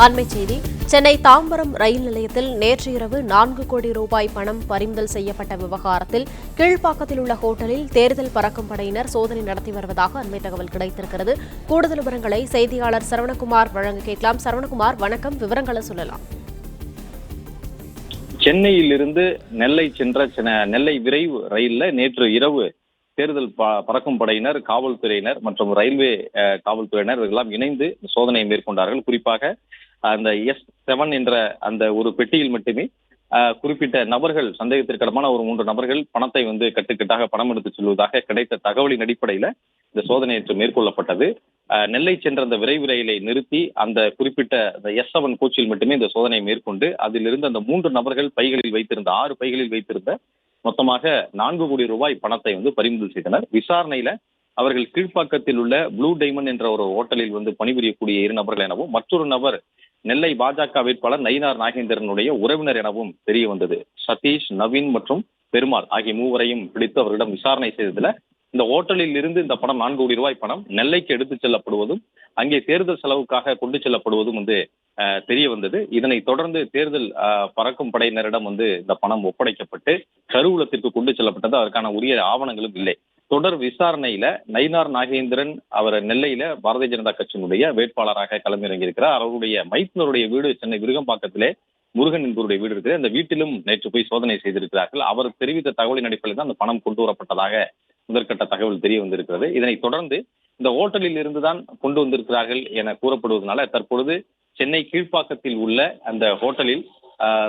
அண்மைச் செய்தி. சென்னை தாம்பரம் ரயில் நிலையத்தில் நேற்று இரவு 4 கோடி ரூபாய் பணம் பறிமுதல் செய்யப்பட்ட விவகாரத்தில் கீழ்ப்பாக்கத்தில் உள்ள ஹோட்டலில் தேர்தல் பறக்கும் படையினர் சோதனை நடத்தி வருவதாக அண்மை தகவல் கிடைத்திருக்கிறது. கூடுதல் விவரங்களை செய்தியாளர் சரவணகுமார் வழங்க கேட்கலாம். சரவணகுமார், வணக்கம். விவரங்களை சொல்லலாம். சென்னையிலிருந்து நெல்லை சென்ற நெல்லை விரைவு ரயில்ல நேற்று இரவு தேர்தல் பறக்கும் படையினர், காவல்துறையினர் மற்றும் ரயில்வே காவல்துறையினர் இவர்களெல்லாம் இணைந்து சோதனையை மேற்கொண்டார்கள். குறிப்பாக அந்த S7 என்ற அந்த ஒரு பெட்டியில் மட்டுமே குறிப்பிட்ட நபர்கள், சந்தேகத்திற்கிடமான ஒரு 3 நபர்கள் பணத்தை கட்டுக்கட்டாக பணம் எடுத்து செல்வதாக கிடைத்த தகவலின் அடிப்படையில் இந்த சோதனை நேற்று மேற்கொள்ளப்பட்டது. நெல்லை சென்ற அந்த விரைவு ரயிலை நிறுத்தி அந்த குறிப்பிட்ட அந்த S7 கோச்சில் மட்டுமே இந்த சோதனையை மேற்கொண்டு அதிலிருந்து அந்த 3 நபர்கள் பைகளில் வைத்திருந்த 6 பைகளில் வைத்திருந்த மொத்தமாக 4 கோடி ரூபாய் பணத்தை பறிமுதல் செய்தனர். விசாரணையில அவர்கள் கீழ்ப்பாக்கத்தில் உள்ள ப்ளூ டைமண்ட் என்ற ஒரு ஹோட்டலில் பணிபுரியக்கூடிய 2 நபர்கள் எனவும், மற்றொரு நபர் நெல்லை பாஜக வேட்பாளர் நயினார் நாகேந்திரனுடைய உறவினர் எனவும் தெரிய வந்தது. சதீஷ், நவீன் மற்றும் பெருமாள் ஆகிய 3 வரையும் பிடித்து அவர்களிடம் விசாரணை செய்ததுல இந்த ஹோட்டலில் இருந்து இந்த பணம் 4 கோடி ரூபாய் பணம் நெல்லைக்கு எடுத்துச் செல்லப்படுவதும் அங்கே தேர்தல் செலவுக்காக கொண்டு செல்லப்படுவதும் தெரிய வந்தது. இதனை தொடர்ந்து தேர்தல் பறக்கும் படையினரிடம் இந்த பணம் ஒப்படைக்கப்பட்டு கருவூலத்திற்கு கொண்டு செல்லப்பட்டது. அதற்கான உரிய ஆவணங்களும் இல்லை. தொடர் விசாரணையில நயினார் நாகேந்திரன் அவர் நெல்லையில பாரதிய ஜனதா கட்சியினுடைய வேட்பாளராக களமிறங்கியிருக்கிறார். அவருடைய மைத்துனருடைய வீடு சென்னை விருகம்பாக்கத்திலே முருகன் என்பவருடைய வீடு இருக்குது. அந்த வீட்டிலும் நேற்று போய் சோதனை செய்திருக்கிறார்கள். அவர் தெரிவித்த தகவலின் அடிப்படையில் தான் அந்த பணம் கொண்டு வரப்பட்டதாக முதற்கட்ட தகவல் தெரிய வந்திருக்கிறது. இதனைத் தொடர்ந்து இந்த ஹோட்டலில் இருந்துதான் கொண்டு வந்திருக்கிறார்கள் என கூறப்படுவதனால தற்பொழுது சென்னை கீழ்ப்பாக்கத்தில் உள்ள அந்த ஹோட்டலில்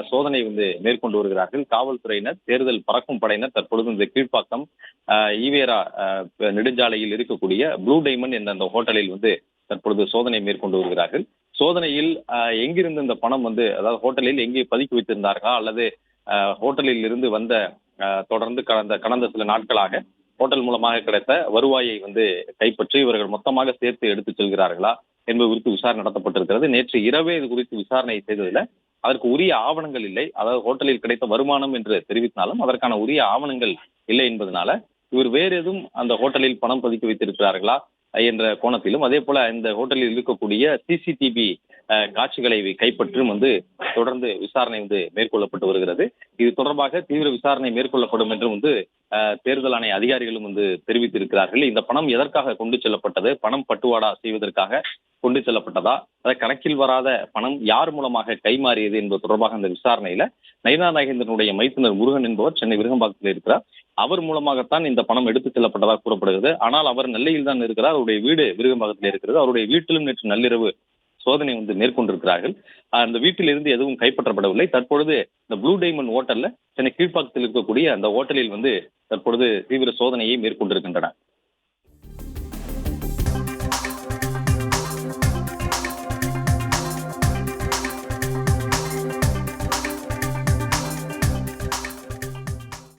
சோதனை மேற்கொண்டு வருகிறார்கள் காவல்துறையினர், தேர்தல் பறக்கும் படையினர். தற்பொழுது இந்த கீழ்ப்பாக்கம் ஈவேரா நெடுஞ்சாலையில் இருக்கக்கூடிய ப்ளூ டைமண்ட் என்ற அந்த ஹோட்டலில் தற்பொழுது சோதனை மேற்கொண்டு வருகிறார்கள். சோதனையில் எங்கிருந்து இந்த பணம் அதாவது ஹோட்டலில் எங்கே பதுக்கி வைத்திருந்தார்களா அல்லது ஹோட்டலில் இருந்து தொடர்ந்து கடந்த சில நாட்களாக ஹோட்டல் மூலமாக கிடைத்த வருவாயை கைப்பற்றி இவர்கள் மொத்தமாக சேர்த்து எடுத்துச் செல்கிறார்களா என்பது குறித்து விசாரணை நடத்தப்பட்டிருக்கிறது. நேற்று இரவே இது குறித்து விசாரணை செய்ததில் அதற்கு உரிய ஆவணங்கள் இல்லை. அதாவது ஹோட்டலில் கிடைத்த வருமானம் என்று தெரிவித்தாலும் அதற்கான உரிய ஆவணங்கள் இல்லை என்பதனால இவர் வேறு எதுவும் அந்த ஹோட்டலில் பணம் பதுக்கி வைத்திருக்கிறார்களா என்ற கோணத்திலும், அதே போல இந்த ஹோட்டலில் இருக்கக்கூடிய சிசிடிவி காட்சிகளை கைப்பற்றும் தொடர்ந்து விசாரணை மேற்கொள்ளப்பட்டு வருகிறது. இது தொடர்பாக தீவிர விசாரணை மேற்கொள்ளப்படும் என்றும் தேர்தல் ஆணைய அதிகாரிகளும் தெரிவித்திருக்கிறார்கள். இந்த பணம் எதற்காக கொண்டு செல்லப்பட்டது, பணம் பட்டுவாடா செய்வதற்காக கொண்டு செல்லப்பட்டதா, கணக்கில் வராத பணம் யார் மூலமாக கைமாறியது என்பது தொடர்பாக இந்த விசாரணையில நயினார் நாகேந்திரனுடைய மைத்துனர் முருகன் என்பவர் சென்னை விருகம்பாக்கத்தில் இருக்கிறார். அவர் மூலமாகத்தான் இந்த பணம் எடுத்துச் செல்லப்பட்டதாக கூறப்படுகிறது. ஆனால் அவர் நெல்லையில் தான் இருக்கிறார். அவருடைய வீடு விருகம்பாக்கத்தில் இருக்கிறது. அவருடைய வீட்டிலும் நேற்று நள்ளிரவு சோதனை மேற்கொண்டிருக்கிறார்கள். அந்த வீட்டில் இருந்து எதுவும் கைப்பற்றப்படவில்லை. தற்பொழுது இந்த ப்ளூ டைமண்ட் ஹோட்டல்ல சென்னை கீழ்ப்பாக்கத்தில் இருக்கக்கூடிய அந்த ஹோட்டலில் தற்பொழுது தீவிர சோதனையை மேற்கொண்டிருக்கின்றன.